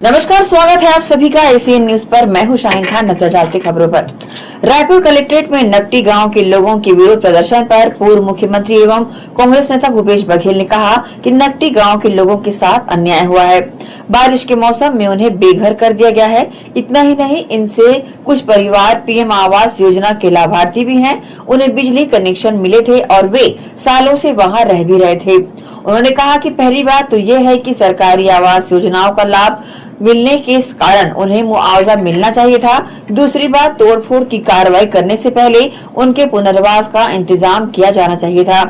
नमस्कार, स्वागत है आप सभी का एसीएन न्यूज पर। मैं हूं शाहीन खान। नजर डालते खबरों पर। रायपुर कलेक्ट्रेट में नकटी गांव के लोगों के विरोध प्रदर्शन पर पूर्व मुख्यमंत्री एवं कांग्रेस नेता भूपेश बघेल ने कहा कि नकटी गांव के लोगों के साथ अन्याय हुआ है। बारिश के मौसम में उन्हें बेघर कर दिया गया है। इतना ही नहीं, इनसे कुछ परिवार पीएम आवास योजना के लाभार्थी भी हैं। उन्हें बिजली कनेक्शन मिले थे और वे सालों से वहां रह भी रहे थे। उन्होंने कहा कि पहली बात तो ये है कि सरकारी आवास योजनाओं का लाभ मिलने के कारण उन्हें मुआवजा मिलना चाहिए था। दूसरी बात, तोड़फोड़ की कार्रवाई करने से पहले उनके पुनर्वास का इंतजाम किया जाना चाहिए था।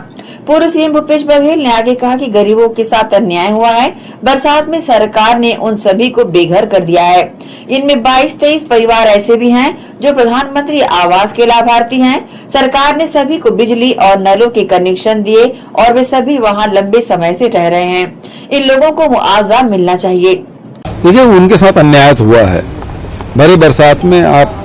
पूर्व सीएम भूपेश बघेल ने आगे कहा कि गरीबों के साथ अन्याय हुआ है। बरसात में सरकार ने उन सभी को बेघर कर दिया है। इनमें 22-23 परिवार ऐसे भी हैं जो प्रधानमंत्री आवास के लाभार्थी हैं। सरकार ने सभी को बिजली और नलों के कनेक्शन दिए और वे सभी वहाँ लंबे समय से रह रहे हैं। इन लोगों को मुआवजा मिलना चाहिए। देखिए, उनके साथ अन्याय हुआ है। भरी बरसात में आप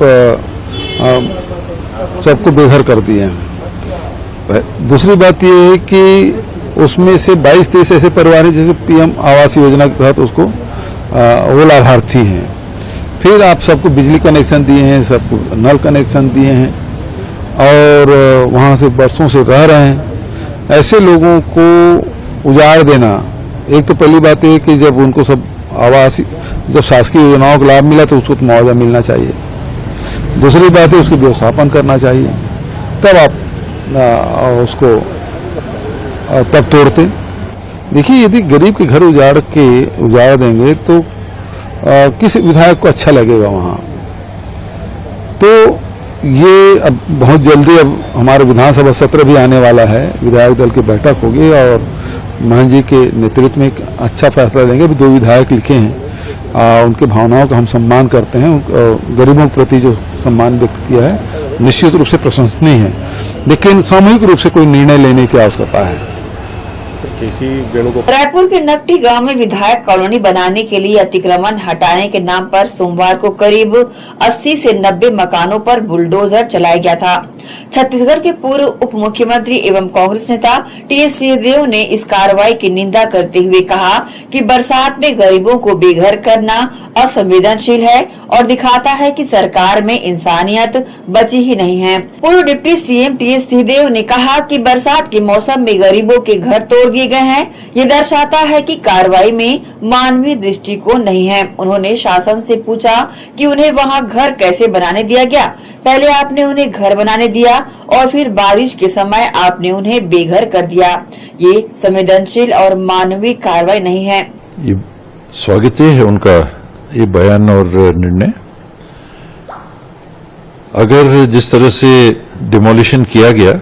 सबको बेघर कर दिए हैं। दूसरी बात यह है कि उसमें से 22-23 ऐसे परिवार हैं जैसे पीएम आवास योजना के तहत उसको वो लाभार्थी हैं। फिर आप सबको बिजली कनेक्शन दिए हैं, सबको नल कनेक्शन दिए हैं और वहाँ से बरसों से रह रहे हैं। ऐसे लोगों को उजाड़ देना, एक तो पहली बात है कि जब उनको सब आवास जब शासकीय योजनाओं का लाभ मिला तो उसको तो मुआवजा मिलना चाहिए। दूसरी बात है उसको व्यवस्थापन करना चाहिए, तब आप उसको तब तोड़ते। देखिए, यदि गरीब के घर उजाड़ देंगे तो किस विधायक को अच्छा लगेगा वहाँ। तो ये अब बहुत जल्दी अब हमारे विधानसभा सत्र भी आने वाला है। विधायक दल की बैठक होगी और महंत जी के नेतृत्व में एक अच्छा फैसला लेंगे। भी 2 विधायक लिखे हैं, उनके भावनाओं का हम सम्मान करते हैं। गरीबों के प्रति जो सम्मान व्यक्त किया है निश्चित रूप से प्रशंसनीय है, लेकिन सामूहिक रूप से कोई निर्णय लेने की आवश्यकता है। रायपुर के नकटी गांव में विधायक कॉलोनी बनाने के लिए अतिक्रमण हटाने के नाम पर सोमवार को करीब 80 से 90 मकानों पर बुलडोजर चलाया गया था। छत्तीसगढ़ के पूर्व उप मुख्यमंत्री एवं कांग्रेस नेता टीएस सिंहदेव ने इस कार्रवाई की निंदा करते हुए कहा कि बरसात में गरीबों को बेघर करना असंवेदनशील है और दिखाता है कि सरकार में इंसानियत बची ही नहीं है। पूर्व डिप्टी सीएम टीएस सिंहदेव ने कहा कि बरसात के मौसम में गरीबों के घर तोड़ दिए गए हैं। ये दर्शाता है कि कार्रवाई में मानवीय दृष्टिकोण नहीं है। उन्होंने शासन से पूछा कि उन्हें वहां घर कैसे बनाने दिया गया। पहले आपने उन्हें घर बनाने दिया और फिर बारिश के समय आपने उन्हें बेघर कर दिया। ये संवेदनशील और मानवीय कार्रवाई नहीं है। ये स्वागत है उनका ये बयान और निर्णय। अगर जिस तरह से डिमोलिशन किया गया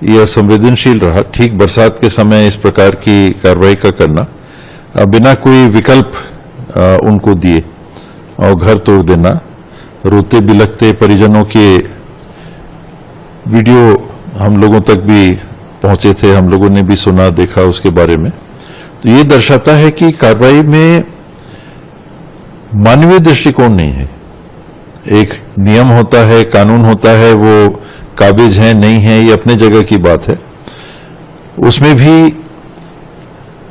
यह संवेदनशील रहा, ठीक बरसात के समय इस प्रकार की कार्रवाई का करना बिना कोई विकल्प उनको दिए और घर तोड़ देना, रोते बिलखते परिजनों के वीडियो हम लोगों तक भी पहुंचे थे, हम लोगों ने भी सुना देखा उसके बारे में। तो ये दर्शाता है कि कार्रवाई में मानवीय दृष्टिकोण नहीं है। एक नियम होता है, कानून होता है, वो काबिज है नहीं है ये अपने जगह की बात है। उसमें भी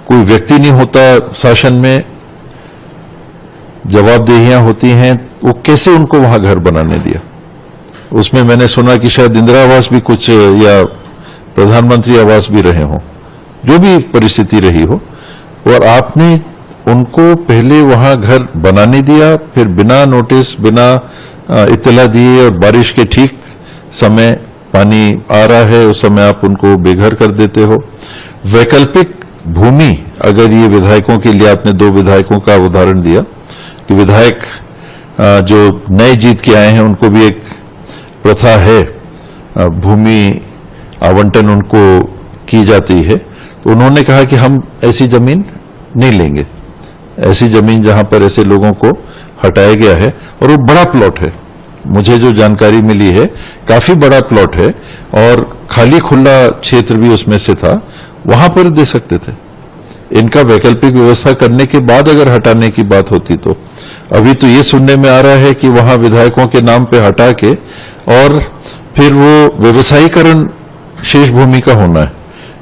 कोई व्यक्ति नहीं होता, शासन में जवाबदेहियां होती हैं। वो कैसे उनको वहां घर बनाने दिया? उसमें मैंने सुना कि शायद इंदिरा आवास भी कुछ या प्रधानमंत्री आवास भी रहे हों, जो भी परिस्थिति रही हो, और आपने उनको पहले वहां घर बनाने दिया, फिर बिना नोटिस बिना इत्तला दिए और बारिश के ठीक समय पानी आ रहा है उस समय आप उनको बेघर कर देते हो। वैकल्पिक भूमि, अगर ये विधायकों के लिए आपने 2 विधायकों का उदाहरण दिया कि विधायक जो नए जीत के आए हैं उनको भी एक प्रथा है, भूमि आवंटन उनको की जाती है। तो उन्होंने कहा कि हम ऐसी जमीन नहीं लेंगे, ऐसी जमीन जहां पर ऐसे लोगों को हटाया गया है। और वो बड़ा प्लॉट है, मुझे जो जानकारी मिली है काफी बड़ा प्लॉट है और खाली खुला क्षेत्र भी उसमें से था, वहां पर दे सकते थे। इनका वैकल्पिक व्यवस्था करने के बाद अगर हटाने की बात होती तो अभी तो ये सुनने में आ रहा है कि वहां विधायकों के नाम पे हटा के और फिर वो व्यवसायीकरण शेष भूमि का होना है।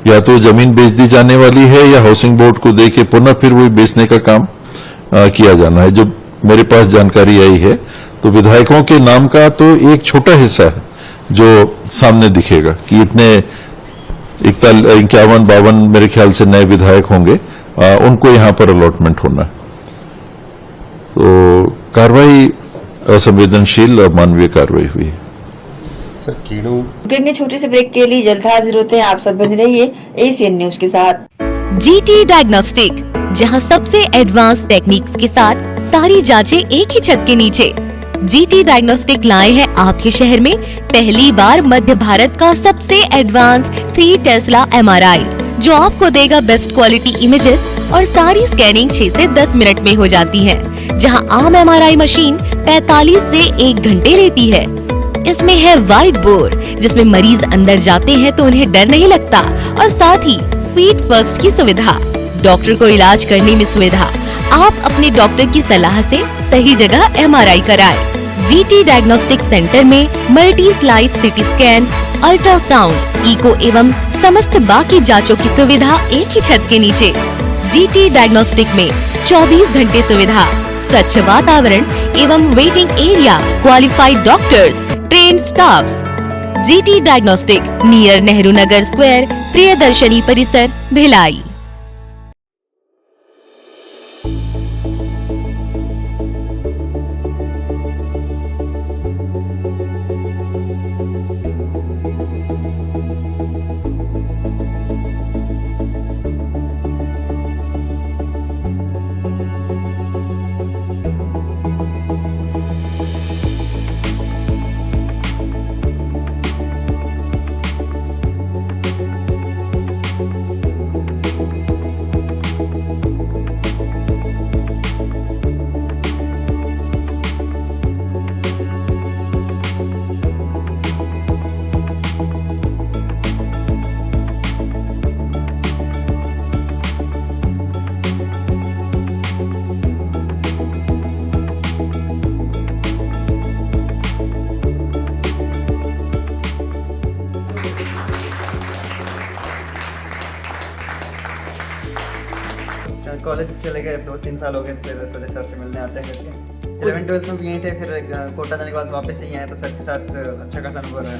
या तो जमीन बेच दी जाने वाली है या हाउसिंग बोर्ड को दे के पुनः फिर वही बेचने का काम किया जाना है। जो मेरे पास जानकारी आई है तो विधायकों के नाम का तो एक छोटा हिस्सा है जो सामने दिखेगा कि इतने 51-52 मेरे ख्याल से नए विधायक होंगे, उनको यहां पर अलॉटमेंट होना है। तो कार्रवाई असंवेदनशील और मानवीय कार्रवाई हुई है। रुकेंगे छोटे से ब्रेक के लिए, जल्द हाजिर होते हैं। आप सब बने रहिए एसीएन न्यूज के साथ। GT डायग्नोस्टिक, जहां सबसे एडवांस टेक्निक्स के साथ सारी जांचें एक ही छत के नीचे। GT डायग्नोस्टिक लाए हैं आपके शहर में पहली बार मध्य भारत का सबसे एडवांस 3 टेस्ला MRI, जो आपको देगा बेस्ट क्वालिटी इमेजेस और सारी स्कैनिंग 6 से 10 मिनट में हो जाती है, जहां आम MRI मशीन 45 से 1 घंटे लेती है। इसमें है वाइट बोर्ड, जिसमें मरीज अंदर जाते हैं तो उन्हें डर नहीं लगता, और साथ ही फीट फर्स्ट की सुविधा, डॉक्टर को इलाज करने में सुविधा। आप अपने डॉक्टर की सलाह से सही जगह MRI कराएं। GT डायग्नोस्टिक सेंटर में multi slice CT scan, ultrasound, echo एवं समस्त बाकी जांचों की सुविधा एक ही छत के नीचे। GT डायग्नोस्टिक में 24 घंटे सुविधा, स्वच्छ वातावरण एवं waiting area, qualified doctors, trained staffs. GT diagnostic, near Nehru Nagar square, Priyadarshini परिसर, भिलाई। कॉलेज चले गए, 2-3 साल हो गए, फिर सोचे सर से मिलने आते हैं करके। 11th-12th में भी यहीं थे, फिर कोटा जाने के बाद वापस यहीं आए तो सर के साथ अच्छा खासा अनुभव रहा।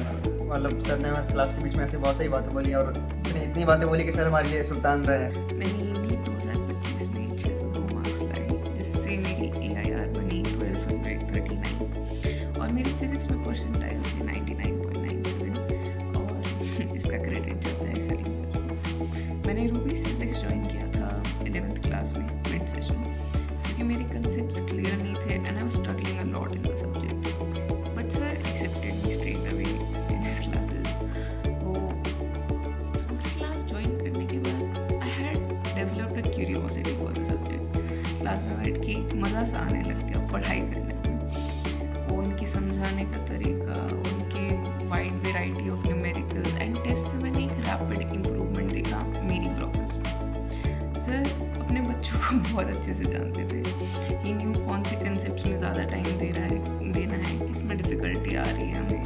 मतलब सर ने हमारे क्लास के बीच में ऐसी बहुत सारी बातें बोली और इतनी बातें बोली कि सर हमारे लिए सुल्तान रहे। मैंने नीट 2025 में 602 मार्क्स लाए, जिससे मेरी AIR बनी 1239 और मेरी फिजिक्स में परसेंटाइल थी 99.97 और इसका क्रेडिट जाता है सलीम सर को। मैंने रूबी फिजिक्स ज्वाइन किया था 11th क्लास में मिड सेशन, क्योंकि मेरे कंसेप्ट्स क्लियर नहीं थे and I was struggling a lot in the subject, but sir accepted me straight away in his classes. वो क्लास ज्वाइन करने के बाद I had developed a curiosity for the subject. Class में बैठ के मज़ा सा आने लग गया पढ़ाई करने में। उनकी समझाने का तरीका, उनकी wide variety of numericals and test से मैंने एक रैपिड इम्प्रूवमेंट देखा मेरी प्रोग्रेस में। सर अपने बच्चों को बहुत अच्छे से जानते थे। ही न्यू कौन से कंसेप्ट्स में ज़्यादा टाइम देना है, किस में डिफ़िकल्टी आ रही है हमें,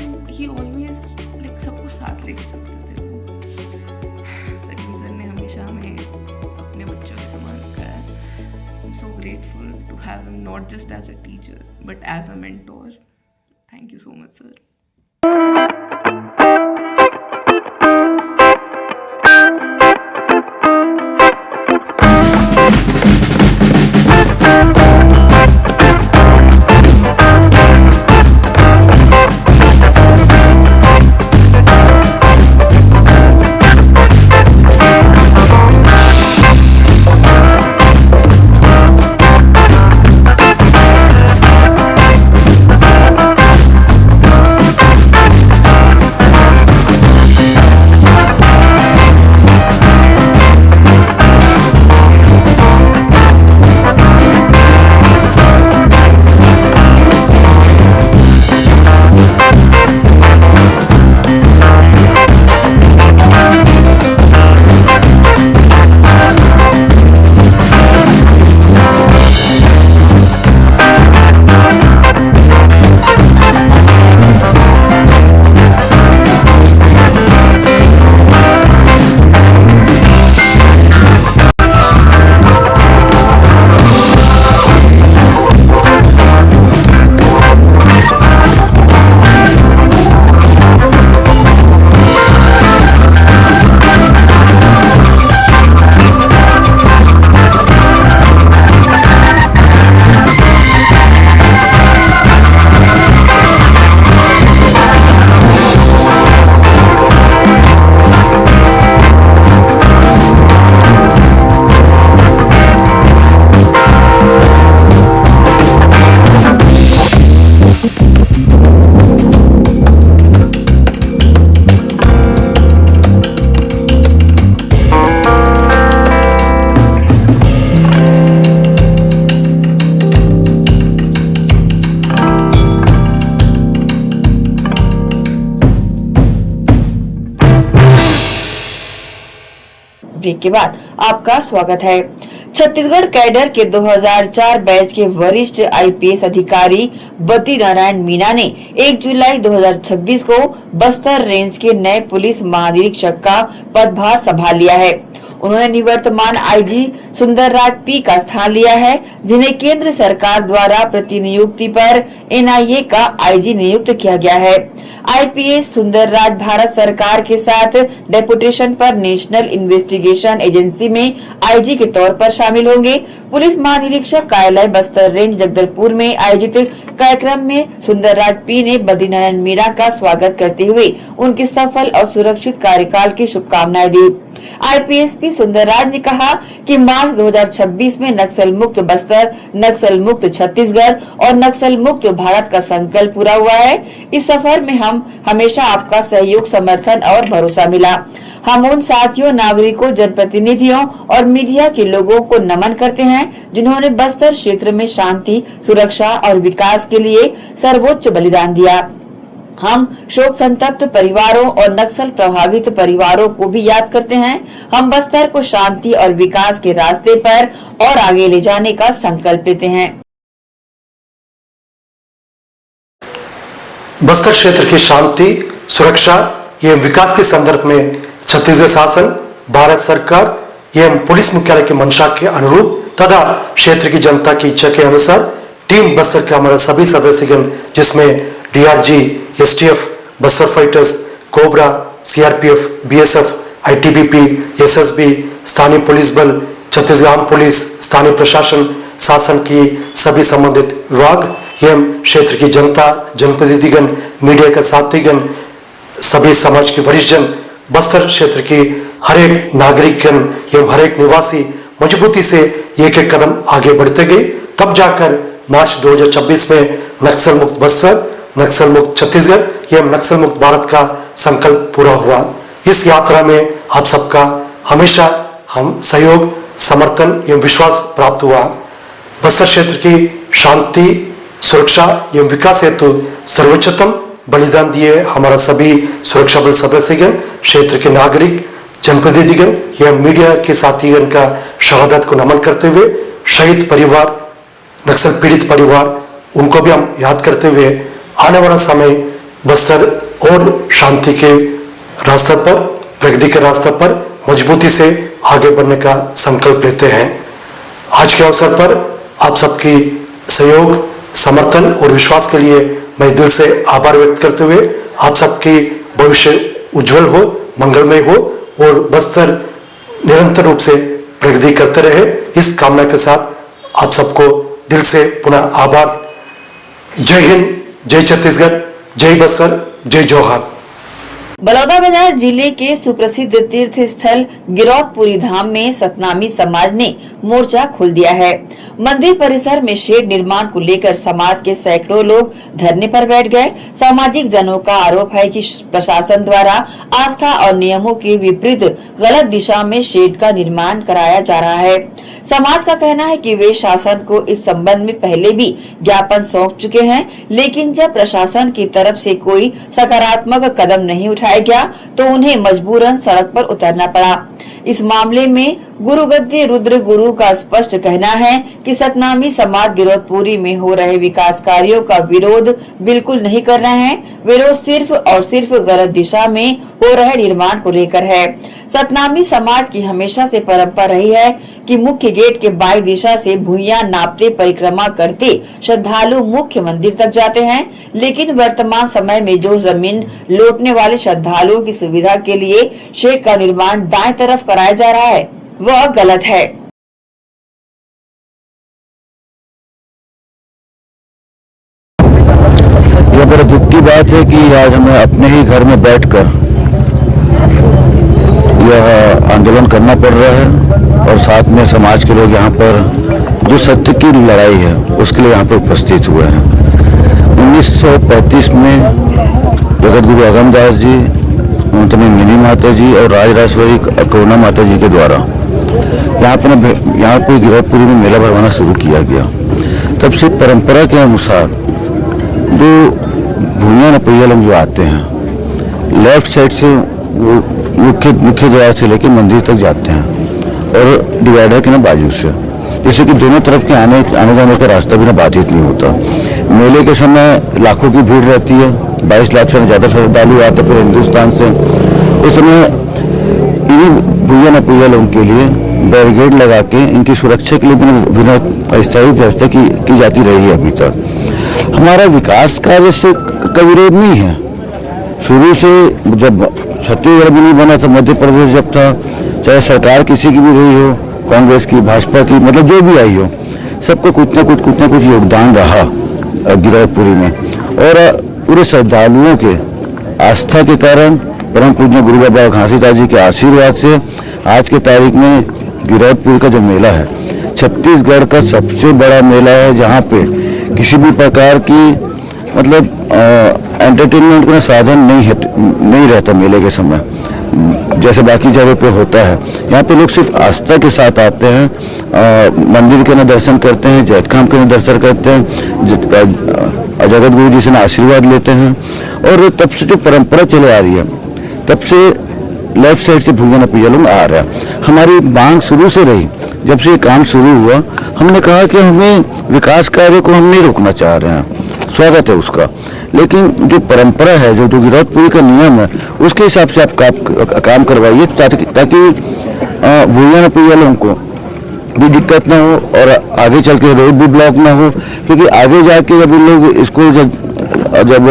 एंड ही ऑलवेज लाइक सबको साथ लेके चलते थे। सलीम सर ने हमेशा हमें अपने बच्चों के समान रखा है। I am so grateful to have him not just as a teacher but as a mentor. Thank you so much sir. Break के बाद आपका स्वागत है। छत्तीसगढ़ कैडर के 2004 बैच के वरिष्ठ आईपीएस अधिकारी बद्री नारायण मीणा ने 1 जुलाई 2026 को बस्तर रेंज के नए पुलिस महानिरीक्षक का पदभार संभाल लिया है। उन्होंने निवर्तमान आईजी सुंदरराज पी का स्थान लिया है, जिन्हें केंद्र सरकार द्वारा प्रतिनियुक्ति पर एनआईए का आईजी नियुक्त किया गया है। आईपीएस सुंदरराज भारत सरकार के साथ डेपुटेशन पर नेशनल इन्वेस्टिगेशन एजेंसी में आईजी के तौर पर शामिल होंगे। पुलिस महानिरीक्षक कार्यालय बस्तर रेंज जगदलपुर में आयोजित कार्यक्रम में सुंदरराज पी ने बद्री नारायण मीणा का स्वागत करते हुए उनके सफल और सुरक्षित कार्यकाल की शुभकामनाएं दी। आईपीएस पी सुंदरराज ने कहा कि मार्च 2026 में नक्सल मुक्त बस्तर, नक्सल मुक्त छत्तीसगढ़ और नक्सल मुक्त भारत का संकल्प पूरा हुआ है। इस सफर में हम हमेशा आपका सहयोग, समर्थन और भरोसा मिला। हम उन साथियों, नागरिकों, जनप्रतिनिधियों और मीडिया के लोगों को नमन करते हैं जिन्होंने बस्तर क्षेत्र में शांति, सुरक्षा और विकास के लिए सर्वोच्च बलिदान दिया। हम शोक संतप्त परिवारों और नक्सल प्रभावित परिवारों को भी याद करते हैं। हम बस्तर को शांति और विकास के रास्ते पर और आगे ले जाने का संकल्प लेते हैं। बस्तर क्षेत्र की शांति, सुरक्षा एवं विकास के संदर्भ में छत्तीसगढ़ शासन, भारत सरकार एवं पुलिस मुख्यालय की मंशा के अनुरूप तथा क्षेत्र की जनता की इच्छा के अनुसार टीम बस्तर के हमारे सभी सदस्यगण, जिसमें DRG, STF, Bastar fighters, cobra, CRPF, BSF, ITBP, SSB, स्थानीय पुलिस बल, छत्तीसगढ़ आम पुलिस, स्थानीय प्रशासन, शासन की सभी संबंधित विभाग एवं क्षेत्र की जनता, जनप्रतिनिधिगण, मीडिया के साथीगण, सभी समाज के वरिष्ठ जन, बस्तर क्षेत्र की हर एक नागरिकगण एवं हर एक निवासी मजबूती से एक एक कदम आगे बढ़ते गए। तब जाकर मार्च 2026 में नक्सल मुक्त बस्तर, नक्सल मुक्त छत्तीसगढ़ एवं नक्सल मुक्त भारत का संकल्प पूरा हुआ। इस यात्रा में आप सबका हमेशा हम सहयोग, समर्थन एवं विश्वास प्राप्त हुआ। बस्तर क्षेत्र की शांति, सुरक्षा एवं विकास हेतु सर्वोच्चतम बलिदान दिए हमारा सभी सुरक्षा बल सदस्यगण, क्षेत्र के नागरिक, जनप्रतिनिधिगण एवं मीडिया के साथीगण का शहादत को नमन करते हुए शहीद परिवार, नक्सल पीड़ित परिवार, उनको भी हम याद करते हुए आने वाला समय बस्तर और शांति के रास्ते पर, प्रगति के रास्ते पर मजबूती से आगे बढ़ने का संकल्प लेते हैं। आज के अवसर पर आप सबकी सहयोग, समर्थन और विश्वास के लिए मैं दिल से आभार व्यक्त करते हुए आप सबकी भविष्य उज्जवल हो, मंगलमय हो और बस्तर निरंतर रूप से प्रगति करते रहे, इस कामना के साथ आप सबको दिल से पुनः आभार। जय हिंद, जय छत्तीसगढ़, जय बस्तर, जय जोहार। बलौदाबाजार जिले के सुप्रसिद्ध तीर्थ स्थल गिरौदपुरी धाम में सतनामी समाज ने मोर्चा खोल दिया है। मंदिर परिसर में शेड निर्माण को लेकर समाज के सैकड़ों लोग धरने पर बैठ गए। सामाजिक जनों का आरोप है कि प्रशासन द्वारा आस्था और नियमों के विपरीत गलत दिशा में शेड का निर्माण कराया जा रहा है। समाज का कहना है कि वे शासन को इस संबंध में पहले भी ज्ञापन सौंप चुके हैं, लेकिन जब प्रशासन की तरफ से कोई सकारात्मक कदम नहीं उठाया गया तो उन्हें मजबूरन सड़क पर उतरना पड़ा। इस मामले में गुरुगद्दी रुद्र गुरु का स्पष्ट कहना है कि सतनामी समाज गिरौदपुरी में हो रहे विकास कार्यों का विरोध बिल्कुल नहीं कर रहे हैं। विरोध सिर्फ और सिर्फ गलत दिशा में हो रहे निर्माण को लेकर है। सतनामी समाज की हमेशा से परंपरा रही है कि मुख्य गेट के बाई दिशा से भुइयां नापते परिक्रमा करते श्रद्धालु मुख्य मंदिर तक जाते हैं, लेकिन वर्तमान समय में जो जमीन लौटने वाले श्रद्धालुओं की सुविधा के लिए शेड का निर्माण दाएं तरफ कराया जा रहा है, वह गलत है। यह बड़ा दुख की बात है कि आज हमें अपने ही घर में बैठकर यह आंदोलन करना पड़ रहा है और साथ में समाज के लोग यहाँ पर जो सत्य की लड़ाई है उसके लिए यहाँ पर उपस्थित हुए हैं। 1935 में जगत गुरु अगमदास जी, उनतनी मिनी माता जी और राजराजेश्वरी करुणा माता जी के द्वारा यहाँ पे गिरौदपुरी में मेला भरवाना शुरू किया गया। तब से परंपरा के अनुसार जो भुइयां नपैया लोग जो आते हैं लेफ्ट साइड से वो मुख्य द्वार से लेकर मंदिर तक जाते हैं और डिवाइडर के ना बाजू से, जिससे कि दोनों तरफ के आने जाने का रास्ता भी ना बाधित नहीं होता। मेले के समय लाखों की भीड़ रहती है, 22 लाख से ज़्यादा श्रद्धालु आते पूरे हिंदुस्तान से। उस समय इन्हीं भैया न भैया लोगों के लिए बैरिकेड लगा के इनकी सुरक्षा के लिए बिना अस्थायी व्यवस्था की जाती रही है अभी तक। हमारा विकास कार्य से का विरोध नहीं है। शुरू से जब छत्तीसगढ़ भी नहीं बना था, मध्य प्रदेश जब था, चाहे सरकार किसी की भी रही हो, कांग्रेस की, भाजपा की, मतलब जो भी आई हो, सबको कुछ ना कुछ योगदान रहा गिरौदपुरी में। और पूरे श्रद्धालुओं के आस्था के कारण, परम पूज्य गुरु बाबा घासीदास जी के आशीर्वाद से आज के तारीख में गिरौदपुरी का जो मेला है छत्तीसगढ़ का सबसे बड़ा मेला है, जहाँ पे किसी भी प्रकार की मतलब एंटरटेनमेंट का साधन नहीं रहता मेले के समय, जैसे बाकी जगह पे होता है। यहाँ पे लोग सिर्फ आस्था के साथ आते हैं, मंदिर के न दर्शन करते हैं, जैतखाम के न दर्शन करते हैं, जगत गुरु जी से ना आशीर्वाद लेते हैं। और तब से जो परंपरा चले आ रही है, तब से लेफ्ट साइड से भूया नपैया लोग आ रहा है। हमारी मांग शुरू से रही, जब से ये काम शुरू हुआ हमने कहा कि हमें विकास कार्य को हम नहीं रोकना चाह रहे हैं, स्वागत है उसका, लेकिन जो परंपरा है, जो गिरौदपुरी का नियम है, उसके हिसाब से आप काम करवाइए, ताकि भूया नपैया लोगों को भी दिक्कत ना हो और आगे चल के रोड भी ब्लॉक ना हो। क्योंकि आगे जाके जब इन लोग इसको जब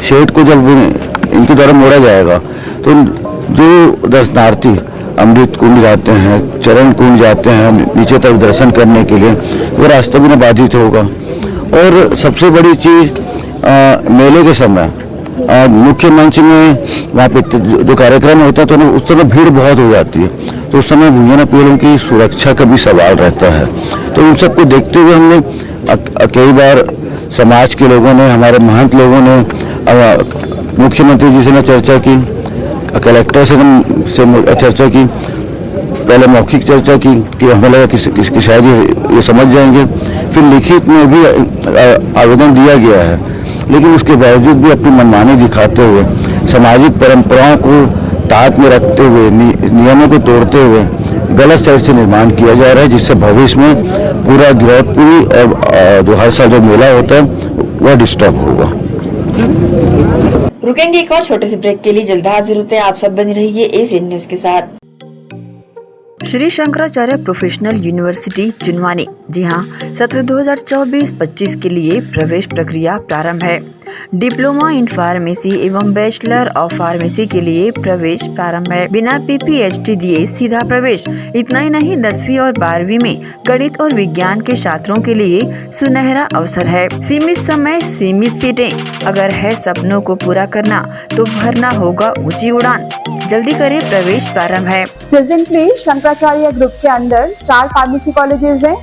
शेड को जब इनके द्वारा मोड़ा जाएगा, तो जो दर्शनार्थी अमृत कुंड जाते हैं, चरण कुंड जाते हैं नीचे तरफ दर्शन करने के लिए, वो रास्ता भी न बाधित होगा। और सबसे बड़ी चीज मेले के समय मुख्य मंच में वहाँ पे जो कार्यक्रम होता है तो उस समय भीड़ बहुत हो जाती है, तो उस समय भूया नपैया की सुरक्षा का भी सवाल रहता है। तो उन सबको देखते हुए हमने कई बार समाज के लोगों ने, हमारे महंत लोगों ने मुख्यमंत्री जी से न चर्चा की, कलेक्टर से चर्चा की, पहले मौखिक चर्चा की कि हमें लगा कि शायद ये समझ जाएंगे, फिर लिखित में भी आवेदन दिया गया है, लेकिन उसके बावजूद भी अपनी मनमानी दिखाते हुए, सामाजिक परंपराओं को ताक में रखते हुए, नियमों को तोड़ते हुए गलत साइड से निर्माण किया जा रहा है, जिससे भविष्य में पूरा गिरौदपुरी और जो हर साल जो मेला होता है वह डिस्टर्ब होगा। रुकेंगे एक और छोटे से ब्रेक के लिए, जल्द हाजिर होते हैं। आप सब बने रहिए एसीएन न्यूज के साथ। श्री शंकराचार्य प्रोफेशनल यूनिवर्सिटी जुनवानी, जी हाँ, सत्र 2024-25 के लिए प्रवेश प्रक्रिया प्रारंभ है। डिप्लोमा इन फार्मेसी एवं बैचलर ऑफ फार्मेसी के लिए प्रवेश प्रारंभ है। बिना PPHD दिए सीधा प्रवेश। इतना ही नहीं, 10वीं और 12वीं में गणित और विज्ञान के छात्रों के लिए सुनहरा अवसर है। सीमित समय, सीमित सीटें। अगर है सपनों को पूरा करना तो भरना होगा ऊंची उड़ान। जल्दी करें, प्रवेश प्रारंभ है। प्रेजेंटली शंकराचार्य ग्रुप के अंदर 4 फार्मेसी कॉलेजेस हैं।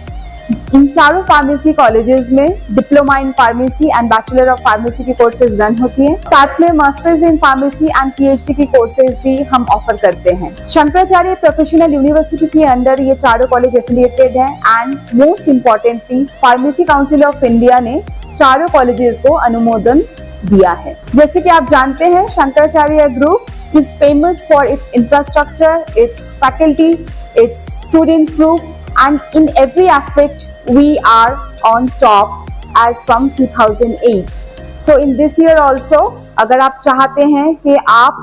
इन चारों फार्मेसी कॉलेजेस में diploma in pharmacy and bachelor of pharmacy की कोर्सेज रन होती हैं। साथ में masters in pharmacy and PhD की कोर्सेज भी हम ऑफर करते हैं। शंकराचार्य प्रोफेशनल यूनिवर्सिटी के अंदर ये चारों कॉलेज एफिलिएटेड हैं and most importantly pharmacy council of India ने चारों कॉलेजेस को अनुमोदन दिया है। जैसे कि आप जानते हैं, Shankaracharya group is famous for its infrastructure, its faculty, its students group, and in every aspect we are on top as from 2008. So in this year also, अगर आप चाहते हैं कि आप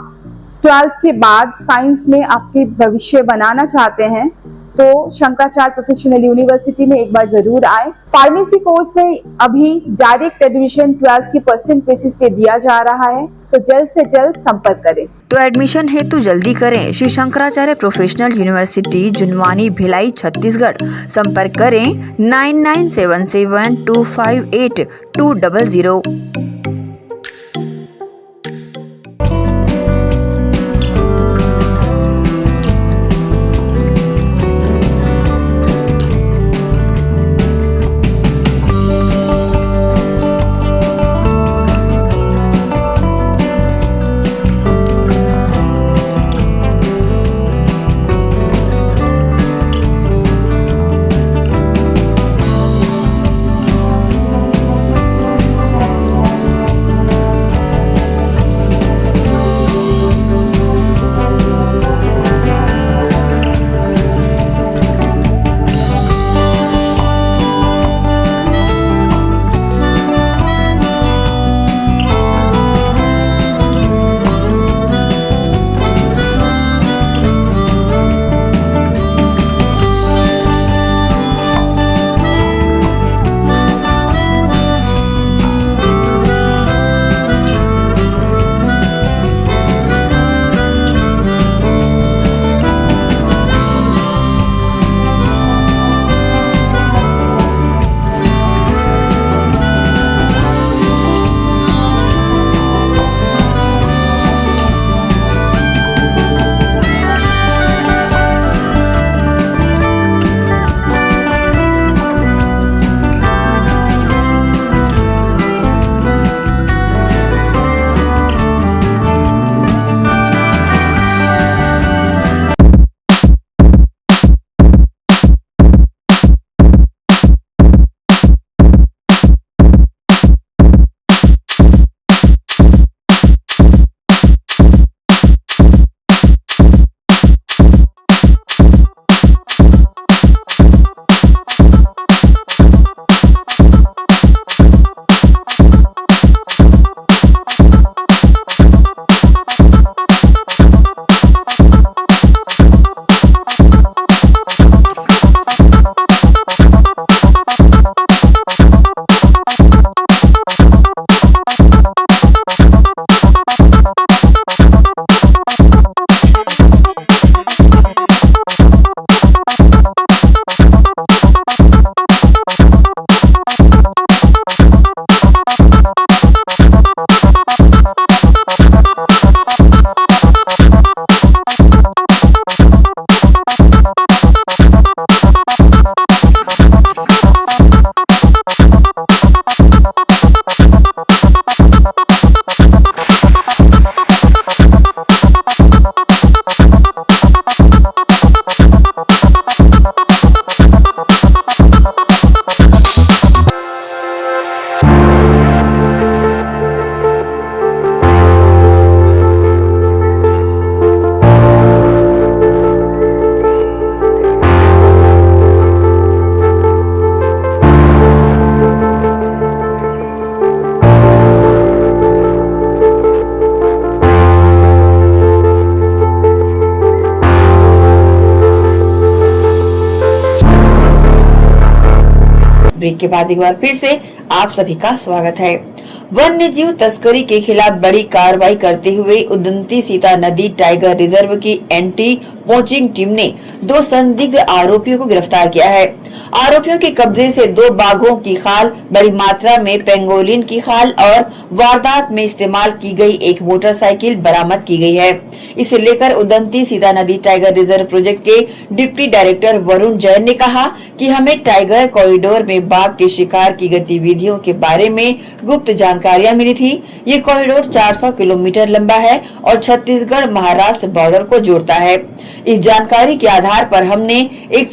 12th के बाद साइंस में आपके भविष्य बनाना चाहते हैं, तो शंकराचार्य प्रोफेशनल यूनिवर्सिटी में एक बार जरूर आए। फार्मेसी कोर्स में अभी डायरेक्ट एडमिशन 12th की परसेंट बेसिस पे दिया जा रहा है, तो जल्द से जल्द संपर्क करें। तो एडमिशन हेतु जल्दी करें। Shri Shankaracharya professional university Junwani, Bhilai, Chhattisgarh. संपर्क करें 9977258200। ब्रेक के बाद एक बार फिर से आप सभी का स्वागत है। वन्य जीव तस्करी के खिलाफ बड़ी कार्रवाई करते हुए उदंती सीता नदी टाइगर रिजर्व की एंटी पोचिंग टीम ने 2 संदिग्ध आरोपियों को गिरफ्तार किया है। आरोपियों के कब्जे से 2 बाघों की खाल, बड़ी मात्रा में पेंगोलिन की खाल और वारदात में इस्तेमाल की गई एक मोटरसाइकिल बरामद की गई है। इसे लेकर उदंती सीता नदी टाइगर रिजर्व प्रोजेक्ट के डिप्टी डायरेक्टर वरुण जैन ने कहा कि हमें टाइगर कॉरिडोर में बाघ के शिकार की गतिविधियों के बारे में गुप्त जानकारियां मिली थी। ये कॉरिडोर 400 किलोमीटर लंबा है और छत्तीसगढ़ महाराष्ट्र बॉर्डर को जोड़ता है। इस जानकारी के आधार पर हमने एक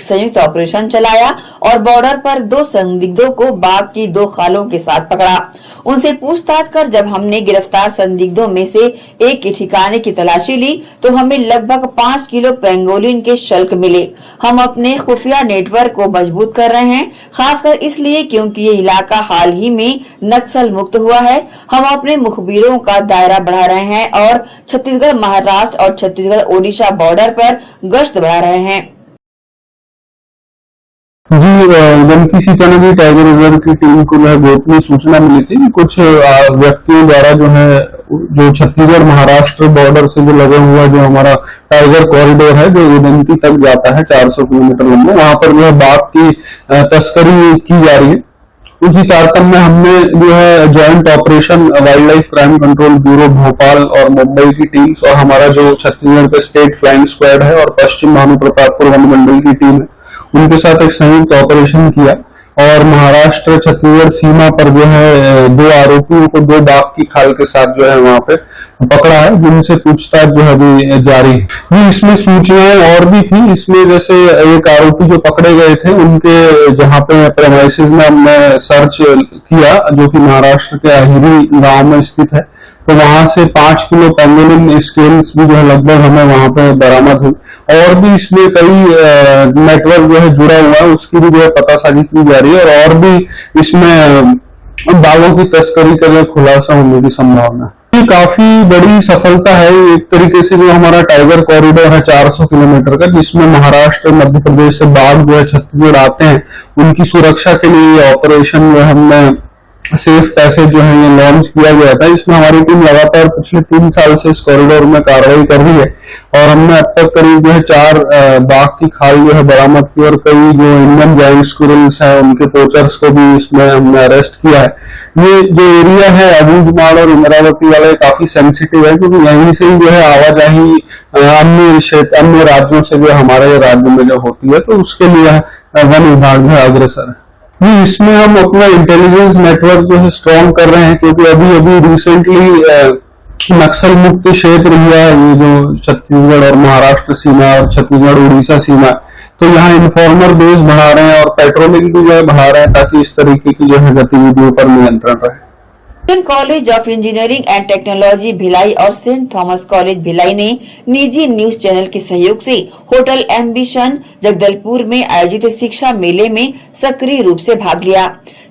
संयुक्त ऑपरेशन चलाया और बॉर्डर पर 2 संदिग्धों को बाघ की 2 खालों के साथ पकड़ा। उनसे पूछताछ कर जब हमने गिरफ्तार संदिग्धों में से एक के ठिकाने की तलाशी ली तो हमें लगभग 5 किलो पेंगोलिन के शल्क मिले। हम अपने खुफिया नेटवर्क को मजबूत कर रहे हैं, खासकर इसलिए क्योंकि ये इलाका हाल ही में नक्सल मुक्त हुआ है। हम अपने मुखबिरों का दायरा बढ़ा रहे हैं और छत्तीसगढ़ महाराष्ट्र और छत्तीसगढ़ ओडिशा बॉर्डर पर गश्त बढ़ा रहे हैं। जी, उदंती सीता नदी टाइगर रिजर्व की टीम को गोपनीय सूचना मिली थी कि कुछ व्यक्तियों द्वारा जो छत्तीसगढ़ महाराष्ट्र बॉर्डर से जो लगा हुआ जो हमारा टाइगर कॉरिडोर है जो उदंती तक जाता है 400 किलोमीटर लंबा, वहां पर बाघ की तस्करी की जा रही है। उसी तारतम्य में हमने joint operation wild life crime control bureau Bhopal और मुंबई की टीम्स और हमारा जो छत्तीसगढ़ का स्टेट फ्लाइंग स्क्वाड है और पश्चिम भानुप्रतापपुर वन मंडल की टीम है, उनके साथ एक संयुक्त ऑपरेशन किया और महाराष्ट्र छत्तीसगढ़ सीमा पर 2 आरोपियों को 2 बाघ की खाल के साथ वहां पे पकड़ा है, जिनसे पूछताछ अभी जारी है। इसमें सूचनाएं और भी थी। इसमें जैसे एक आरोपी जो पकड़े गए थे उनके जहां पे प्रेमाइसिस में हमने सर्च किया जो कि महाराष्ट्र के अहिरी गांव में स्थित है, तो वहां से 5 किलो पेंगोलिन स्केल्स भी लगभग हमें वहां पे बरामद हुई और भी इसमें कई नेटवर्क जुड़ा हुआ है, उसकी भी पतासाजी की जा रही है और भी इसमें बाघों की तस्करी का खुलासा होने की संभावना है। ये काफी बड़ी सफलता है एक तरीके से। जो हमारा टाइगर कॉरिडोर है 400 किलोमीटर का, जिसमें महाराष्ट्र मध्य प्रदेश से बाघ छत्तीसगढ़ आते हैं, उनकी सुरक्षा के लिए ये ऑपरेशन हमने सेफ पैसेज ये लॉन्च किया गया था। इसमें हमारी टीम लगातार पिछले 3 साल से इस कॉरिडोर में कार्रवाई कर रही है और हमने अब तक करीब 4 बाघ की खाल बरामद की और कई जो इंडियन जाइंट स्क्विरल्स हैं उनके पोचर्स को भी इसमें हमने अरेस्ट किया है। ये जो एरिया है अबूझमाड़ और इंद्रावती वाला काफी सेंसिटिव है क्योंकि यहीं से ही आवाजाही अन्य राज्यों से हमारे राज्य में होती है, तो उसके लिए वन विभाग अग्रसर है। इसमें हम अपना इंटेलिजेंस नेटवर्क स्ट्रॉन्ग कर रहे हैं क्योंकि अभी रिसेंटली नक्सल मुक्त क्षेत्र हुआ है ये जो छत्तीसगढ़ और महाराष्ट्र सीमा और छत्तीसगढ़ उड़ीसा सीमा, तो यहाँ इन्फॉर्मर बेस बढ़ा रहे हैं और पेट्रोलिंग भी बढ़ा रहे हैं ताकि इस तरीके की गतिविधियों पर नियंत्रण रहे। Indian college of engineering and technology Bhilai और सेंट थॉमस कॉलेज भिलाई ने निजी न्यूज चैनल के सहयोग से होटल एम्बिशन जगदलपुर में आयोजित शिक्षा मेले में सक्रिय रूप से भाग लिया।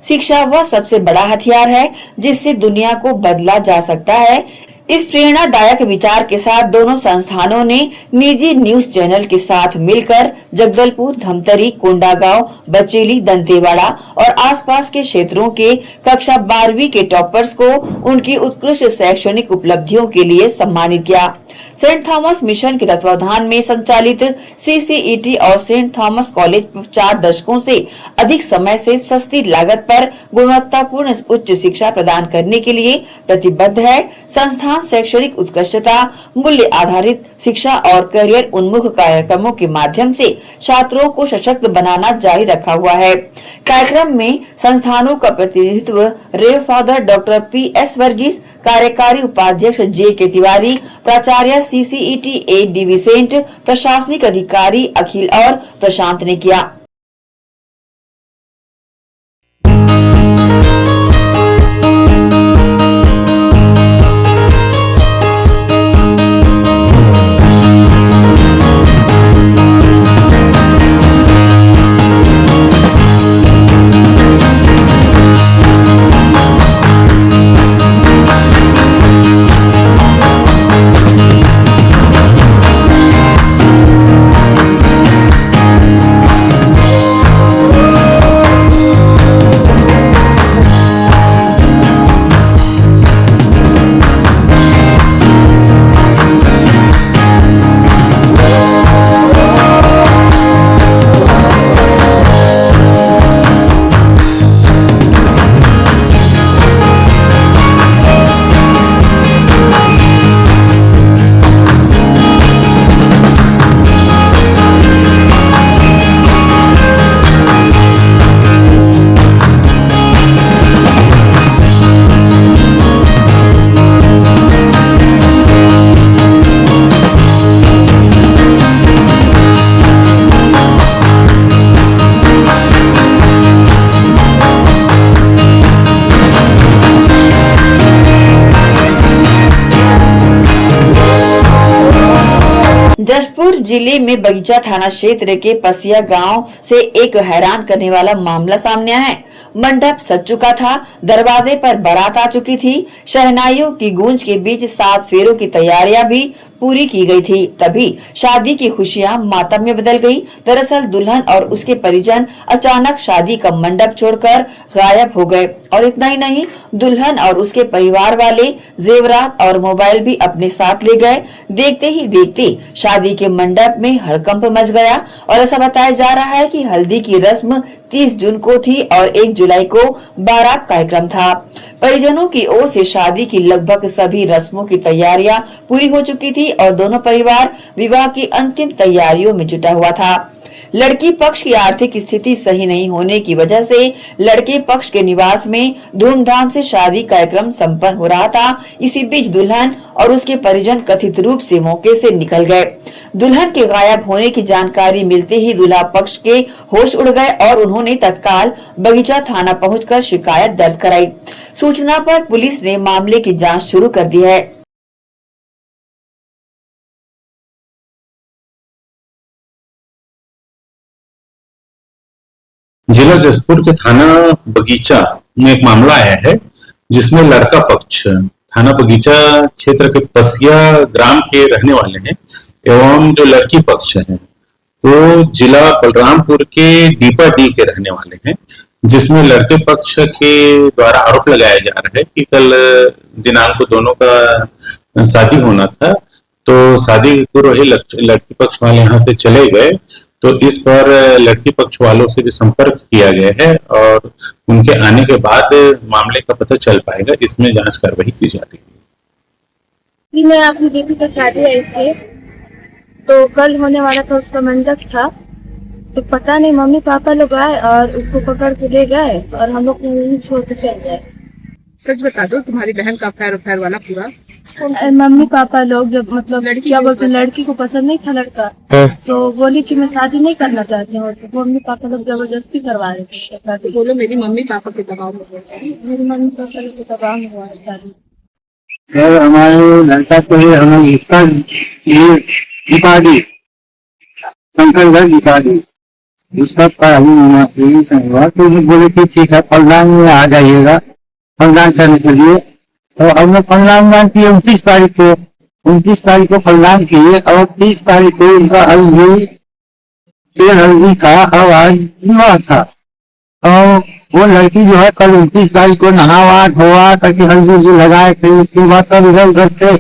शिक्षा वह सबसे बड़ा हथियार है जिससे दुनिया को बदला जा सकता है। इस प्रेरणादायक विचार के साथ दोनों संस्थानों ने निजी न्यूज चैनल के साथ मिलकर जगदलपुर, धमतरी, कोंडागांव, बचेली, दंतेवाड़ा और आसपास के क्षेत्रों के कक्षा 12वीं के टॉपर्स को उनकी उत्कृष्ट शैक्षणिक उपलब्धियों के लिए सम्मानित किया। सेंट थॉमस मिशन के तत्वावधान में संचालित CCET और सेंट थॉमस कॉलेज 4 दशकों से अधिक समय से सस्ती लागत पर गुणवत्तापूर्ण उच्च शिक्षा प्रदान करने के लिए प्रतिबद्ध है। संस्थान शैक्षणिक उत्कृष्टता, मूल्य आधारित शिक्षा और करियर उन्मुख कार्यक्रमों के माध्यम से छात्रों को सशक्त बनाना जारी रखा हुआ है। कार्यक्रम में संस्थानों का प्रतिनिधित्व रेव फादर डॉक्टर PS वर्गीस, कार्यकारी उपाध्यक्ष JK तिवारी, प्राचार्य CCET A.D. विसेंट, प्रशासनिक अधिकारी अखिल और प्रशांत ने किया। जशपुर जिले में बगीचा थाना क्षेत्र के पसिया गांव से एक हैरान करने वाला मामला सामने आया है। मंडप सज चुका था, दरवाजे पर बारात आ चुकी थी, शहनाइयों की गूंज के बीच 7 फेरों की तैयारियां भी पूरी की गई थी। तभी शादी की खुशियां मातम में बदल गई। दरअसल दुल्हन और उसके परिजन अचानक शादी का मंडप छोड़कर गायब हो गए और इतना ही नहीं, दुल्हन और उसके परिवार वाले जेवरात और मोबाइल भी अपने साथ ले गए। देखते ही देखते शादी के मंडप में हड़कंप मच गया और ऐसा बताया जा रहा है कि हल्दी की रस्म 30 जून को थी और 1 जुलाई को बारात कार्यक्रम था। परिजनों की ओर से शादी की लगभग सभी रस्मों की तैयारियां पूरी हो चुकी थी और दोनों परिवार विवाह की अंतिम तैयारियों में जुटा हुआ था। लड़की पक्ष की आर्थिक स्थिति सही नहीं होने की वजह से लड़के पक्ष के निवास में धूमधाम से शादी कार्यक्रम संपन्न हो रहा था। इसी बीच दुल्हन और उसके परिजन कथित रूप से मौके से निकल गए। दुल्हन के गायब होने की जानकारी मिलते ही दूल्हा पक्ष के होश उड़ गए और उन्होंने तत्काल बगीचा थाना पहुंचकर शिकायत दर्ज कराई। सूचना पर पुलिस ने मामले की जांच शुरू कर दी है। जिला जसपुर के थाना बगीचा में एक मामला आया है जिसमें लड़का पक्ष थाना बगीचा क्षेत्र के पसिया ग्राम के रहने वाले हैं एवं जो लड़की पक्ष है वो जिला बलरामपुर के डीपा डी के रहने वाले हैं, जिसमें लड़के पक्ष के द्वारा आरोप लगाया जा रहा है कि कल दिनांक को दोनों का शादी होना था, तो शादी के पूर्व ही लड़की पक्ष वाले यहाँ से चले गए। तो इस पर लड़की पक्ष वालों से भी संपर्क किया गया है और उनके आने के बाद मामले का पता चल पाएगा। इसमें जांच कार्रवाई की जा रही है। मैं अपनी बेटी का शादी आई थी, तो कल होने वाला था, उसका मंडप था, तो पता नहीं मम्मी पापा लोग आए और उसको पकड़ के ले गए और हम लोग यहीं छोड़ के चल गए। सच बता दो, तुम्हारी बहन का अफेयर वाला पूरा मम्मी पापा लोग जब मतलब क्या बोलते लड़की को पसंद नहीं था लड़का, तो बोली कि मैं शादी नहीं करना चाहती हूँ, तो मम्मी पापा लोग जबरदस्ती करवा रहे थे। तो बोलो मेरी मम्मी पापा के दबाव में, मेरी मम्मी पापा लोग के दबाव में हुआ है शादी। हमारे लड़का को हमें इसका दिखा दी, शंकरगढ़ दिखा दी, इसका हुआ तो बोले कि ठीक है फलदान में आ जाइएगा फलदान करने के लिए। तो हमने फलदान किए 29 तारीख को फलदान किए और 30 तारीख को उनका हल्दी था और आज विवाह था। और वो लड़की जो है कल 29 तारीख को नहावा धोवा करके हल्दी लगाए थे। उसके बाद सब इधर उधर थे,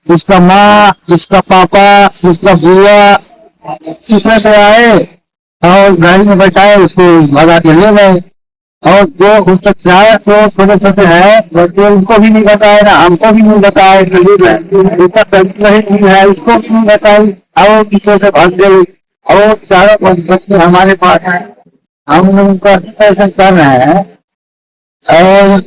उसका माँ, उसका पापा, उसका बुआ कितने से आए और गाड़ी में बैठाए, उसको भगा के ले गए। और जो उसका चार तो छोटे छोटे है बच्चे, उनको भी नहीं बताए ना हमको भी नहीं बताए, उसका नहीं है उसको भी नहीं बताई और पीछे से भाग गई। और चारों बच्चे हमारे पास है, हम उनका ऐसा कर रहे हैं। और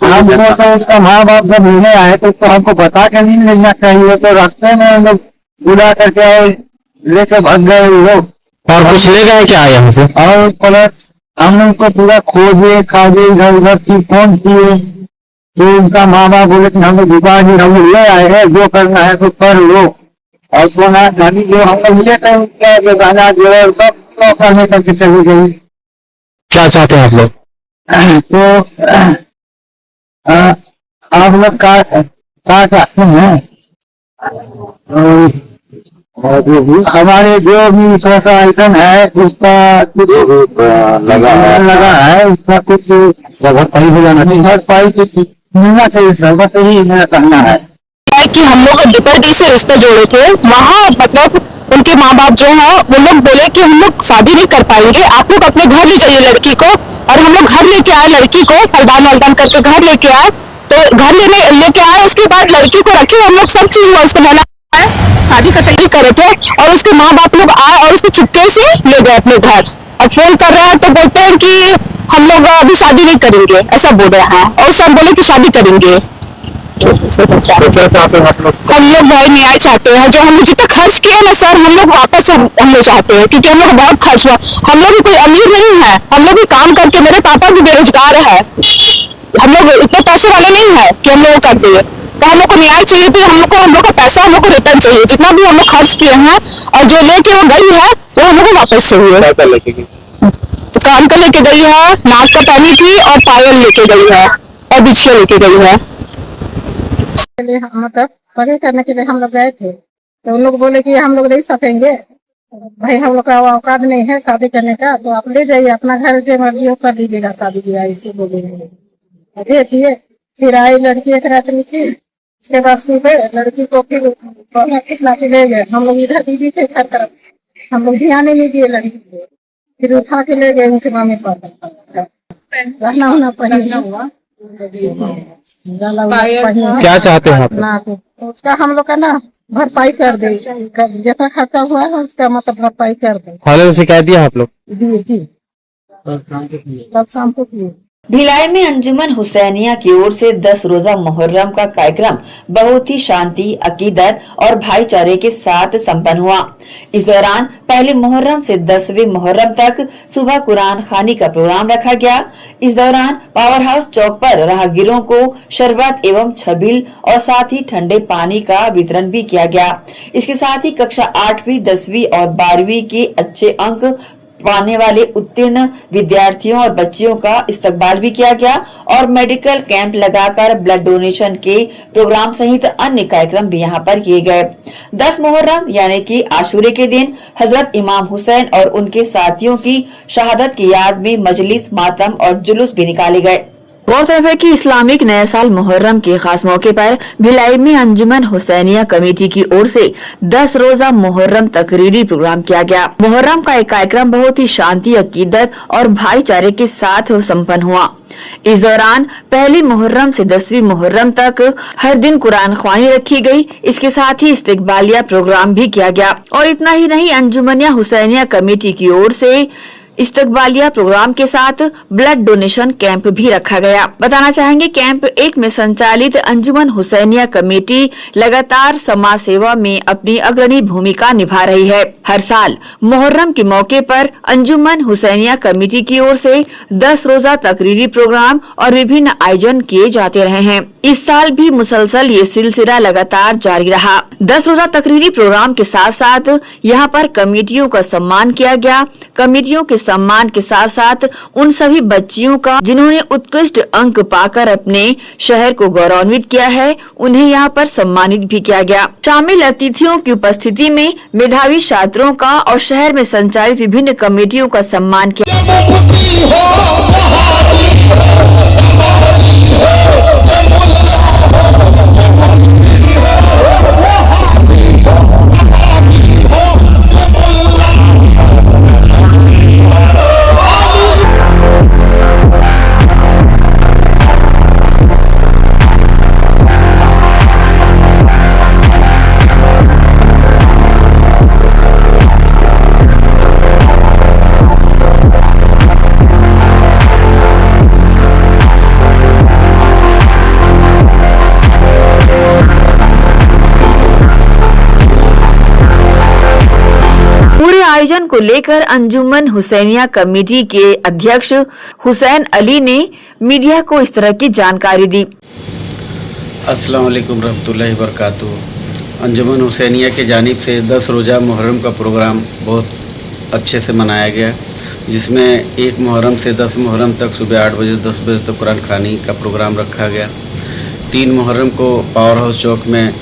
हमको तो उसका माँ बाप जब मिलने आए तो उसको हमको बता के नहीं लेना चाहिए, तो रास्ते में हम लोग बुला करके और लेके भाग गए लोग। और कुछ ले गए क्या यहाँ से? और प्लस हम लोग को पूरा खोजे खाजे इधर उधर की फोन किए, तो उनका माँ बाप बोले कि हम लोग हम लोग ले आए हैं, जो करना है तो कर लो। और सोना चांदी जो हम लोग मिले थे उनका जो गाना जेवर सब करने करके चली गई। क्या चाहते हैं आप लोग? तो आप लोग क्या चाहते हैं? हमारे जो भी सोसाइटन है उसका कुछ लगा है, उसका कुछ भरपाई हो जाना चाहिए, भरपाई कुछ मिलना चाहिए सर, बस यही मेरा कहना है। कि हम लोग डिपार्टमेंट से रिश्ते जोड़े थे, वहाँ मतलब उनके माँ बाप जो है वो लोग बोले कि हम लोग शादी नहीं कर पाएंगे, आप लोग अपने घर ले जाइए लड़की को। और हम लोग घर लेके आए लड़की को, फलदान वलदान करके घर लेके आए। तो घर लेके आए, उसके बाद लड़की को रखे, हम लोग सब चीज हुआ, उसको मैंने शादी का तैयारी करे थे और उसके माँ बाप लोग आए और उसको चुपके से ले गए अपने घर। और फोन कर रहे हैं तो बोलते हैं कि हम लोग अभी शादी नहीं करेंगे, ऐसा बोल रहे हैं। और सब बोले कि शादी करेंगे। तो क्या चाहते हैं आप लोग? हम लोग भाई न्याय चाहते हैं, जो हम लोग जितना खर्च किया ना सर, हम लोग वापस हम लोग चाहते हैं, क्योंकि हम लोग बहुत खर्च हुआ। हम लोग भी कोई अमीर नहीं है, हम लोग भी काम करके, मेरे पापा भी बेरोजगार है, हम लोग इतने पैसे वाले नहीं है कि हम लोग कर दिए। तो हम लोग को न्याय चाहिए थी, हम लोग का पैसा हम लोग को रिटर्न चाहिए, जितना भी हम लोग खर्च किए हैं और जो लेके वो गई है वो हम लोग को वापस चाहिए। कान का लेके गई है, नाक का पहनी थी और पायल लेके गई है और बिछिया लेके गई है। मतलब पढ़ाई करने के लिए हम लोग गए थे, तो उन लोग बोले कि हम लोग नहीं सकेंगे, भाई हम लोग का औकात नहीं है शादी करने का, तो आप ले जाइए अपना घर से मर्जी हो कर दीजिएगा शादी ब्याह, इसे बोलेंगे। दे दिए, फिर आई लड़की एक रात में थी, उसके बाद सुबह लड़की को फिर खिला के ले गए। हम लोग इधर दीदी थे घर तरफ, हम लोग ध्यान ही नहीं दिए लड़की को, फिर उठा के ले गए उनके मम्मी पापा। रहना होना पहनना हुआ, क्या चाहते हैं आप? उसका हम लोग का ना भरपाई कर दे, जितना खर्चा हुआ है उसका मतलब भरपाई कर दे। थाने में शिकायत दिया आप लोग? दिए जी, कल शाम को दिए। भिलाई में अंजुमन हुसैनिया की ओर से 10 रोजा मुहर्रम का कार्यक्रम बहुत ही शांति, अकीदत और भाईचारे के साथ संपन्न हुआ। इस दौरान पहले मुहर्रम से 10वें मुहर्रम तक सुबह कुरान खानी का प्रोग्राम रखा गया। इस दौरान पावर हाउस चौक पर राहगीरों को शरबत एवं छबील और साथ ही ठंडे पानी का वितरण भी किया गया। इसके साथ ही कक्षा 8वीं, 10वीं और 12वीं के अच्छे अंक पाने वाले उत्तीर्ण विद्यार्थियों और बच्चियों का इस्तकबाल भी किया गया और मेडिकल कैंप लगाकर ब्लड डोनेशन के प्रोग्राम सहित अन्य कार्यक्रम भी यहां पर किए गए। 10 मुहर्रम यानी कि आशूरे के दिन हजरत इमाम हुसैन और उनके साथियों की शहादत की याद में मजलिस, मातम और जुलूस भी निकाले गए। गौरतलब है कि इस्लामिक नया साल मुहर्रम के खास मौके पर भिलाई में अंजुमन हुसैनिया कमेटी की ओर से 10 रोजा मुहर्रम तकरीरी प्रोग्राम किया गया। मुहर्रम का एक कार्यक्रम बहुत ही शांति, अकीदत और भाईचारे के साथ संपन्न हुआ। इस दौरान पहली मुहर्रम से 10वीं मुहर्रम तक हर दिन कुरान ख्वानी रखी गई। इसके साथ ही इस्तिकबालिया प्रोग्राम भी किया गया और इतना ही नहीं, अंजुमनिया हुसैनिया कमेटी की ओर से इस्तकबालिया प्रोग्राम के साथ ब्लड डोनेशन कैंप भी रखा गया। बताना चाहेंगे, कैंप 1 में संचालित अंजुमन हुसैनिया कमेटी लगातार समाज सेवा में अपनी अग्रणी भूमिका निभा रही है। हर साल मुहर्रम के मौके पर अंजुमन हुसैनिया कमेटी की ओर से 10 रोजा तकरीरी प्रोग्राम और विभिन्न आयोजन किए जाते रहे हैं। इस साल भी मुसलसल ये सिलसिला लगातार जारी रहा। 10 रोजा तकरीरी प्रोग्राम के साथ साथ यहाँ पर कमेटियों का सम्मान किया गया। कमेटियों के सम्मान के साथ साथ उन सभी बच्चियों का जिन्होंने उत्कृष्ट अंक पाकर अपने शहर को गौरवान्वित किया है, उन्हें यहाँ पर सम्मानित भी किया गया। शामिल अतिथियों की उपस्थिति में मेधावी छात्रों का और शहर में संचालित विभिन्न कमेटियों का सम्मान किया। आयोजन को लेकर अंजुमन हुसैनिया कमेटी के अध्यक्ष हुसैन अली ने मीडिया को इस तरह की जानकारी दी। अस्सलाम वालेकुम रहमतुल्लाहि वबरकातुहू। अंजुमन हुसैनिया के जानिब से 10 रोज़ा मुहर्रम का प्रोग्राम बहुत अच्छे से मनाया गया, जिसमें 1 मुहर्रम से 10 मुहर्रम तक सुबह 8 बजे 10 बजे तक कुरान खानी का प्रोग्राम रखा गया। 3 मुहर्रम को पावर हाउस चौक में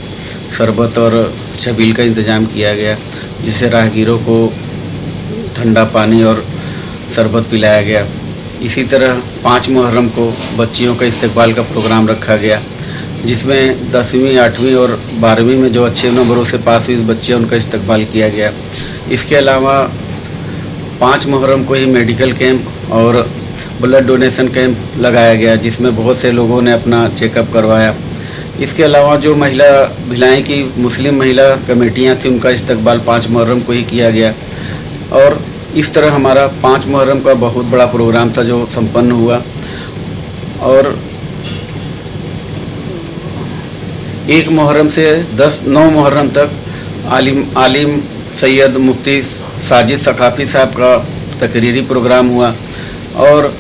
शरबत और छबील का इंतज़ाम किया गया, जिसे राहगीरों को ठंडा पानी और शरबत पिलाया गया। इसी तरह 5 मुहर्रम को बच्चियों का इस्तकबाल का प्रोग्राम रखा गया, जिसमें 10वीं, 8वीं और 12वीं में जो अच्छे नंबरों से पास हुई बच्चियाँ उनका इस्तकबाल किया गया। इसके अलावा 5 मुहर्रम को ही मेडिकल कैंप और ब्लड डोनेशन कैंप लगाया गया, जिसमें बहुत से लोगों ने अपना चेकअप करवाया। इसके अलावा जो महिला भिलाई की मुस्लिम महिला कमेटियां थी, उनका इस्तकबाल 5 मुहर्रम को ही किया गया। और इस तरह हमारा 5 मुहर्रम का बहुत बड़ा प्रोग्राम था जो संपन्न हुआ। और 1 मुहर्रम से 9 मुहर्रम तक आलिम सैयद मुफ्ती साजिद सकाफ़ी साहब का तकरीरी प्रोग्राम हुआ। और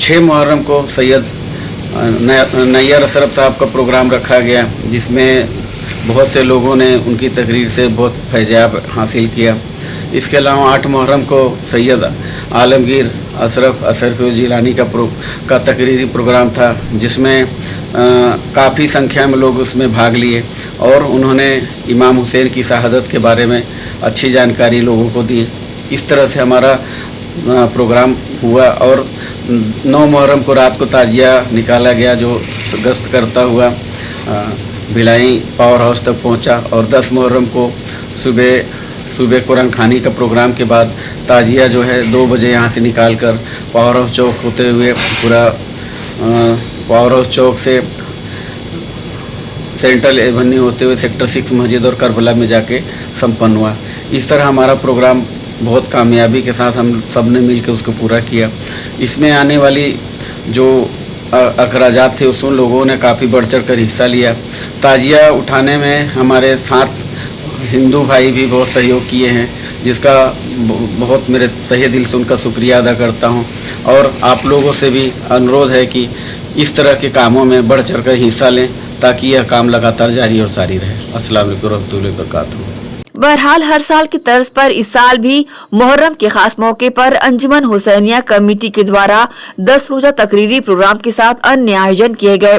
6 मुहर्रम को सैयद नैयर अशरफ साहब का प्रोग्राम रखा गया, जिसमें बहुत से लोगों ने उनकी तकरीर से बहुत फैजाब हासिल किया। इसके अलावा 8 मुहर्रम को सैयद आलमगीर अशरफ जिलानी का तकरीरी प्रोग्राम था, जिसमें काफ़ी संख्या में लोग उसमें भाग लिए और उन्होंने इमाम हुसैन की शहादत के बारे में अच्छी जानकारी लोगों को दी। इस तरह से हमारा प्रोग्राम हुआ और 9 मुहर्रम को रात को ताजिया निकाला गया, जो गश्त करता हुआ भिलाई पावर हाउस तक पहुंचा और 10 मुहर्रम को सुबह कुरान खानी का प्रोग्राम के बाद ताजिया जो है 2 बजे यहाँ से निकालकर पावर हाउस चौक होते हुए पूरा पावर हाउस चौक से सेंट्रल एवेन्यू होते हुए सेक्टर 6 मस्जिद और करबला में जाके संपन्न हुआ। इस तरह हमारा प्रोग्राम बहुत कामयाबी के साथ हम सब ने मिलकर उसको पूरा किया। इसमें आने वाली जो अखराजात थे उसमें लोगों ने काफ़ी बढ़ चढ़ कर हिस्सा लिया। ताजिया उठाने में हमारे साथ हिंदू भाई भी बहुत सहयोग किए हैं, जिसका बहुत मेरे तहे दिल से उनका शुक्रिया अदा करता हूं। और आप लोगों से भी अनुरोध है कि इस तरह के कामों में बढ़ चढ़ कर हिस्सा लें, ताकि यह काम लगातार जारी और सारी रहे। अस्सलाम वालेकुम रहमतुल्लाहि व बरकातहू। बहरहाल हर साल की तर्ज पर इस साल भी मुहर्रम के खास मौके पर अंजुमन हुसैनिया कमेटी के द्वारा 10 रोजा तकरीरी प्रोग्राम के साथ अन्य आयोजन किए गए।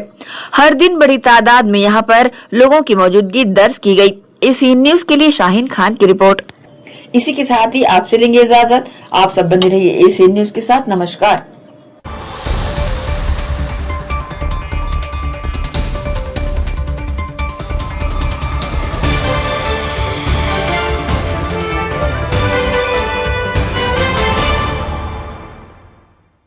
हर दिन बड़ी तादाद में यहां पर लोगों की मौजूदगी दर्ज की गई। एसीएन न्यूज के लिए शाहीन खान की रिपोर्ट। इसी के साथ ही आपसे लेंगे इजाजत। आप सब बने रहिए एसीएन न्यूज के साथ। नमस्कार।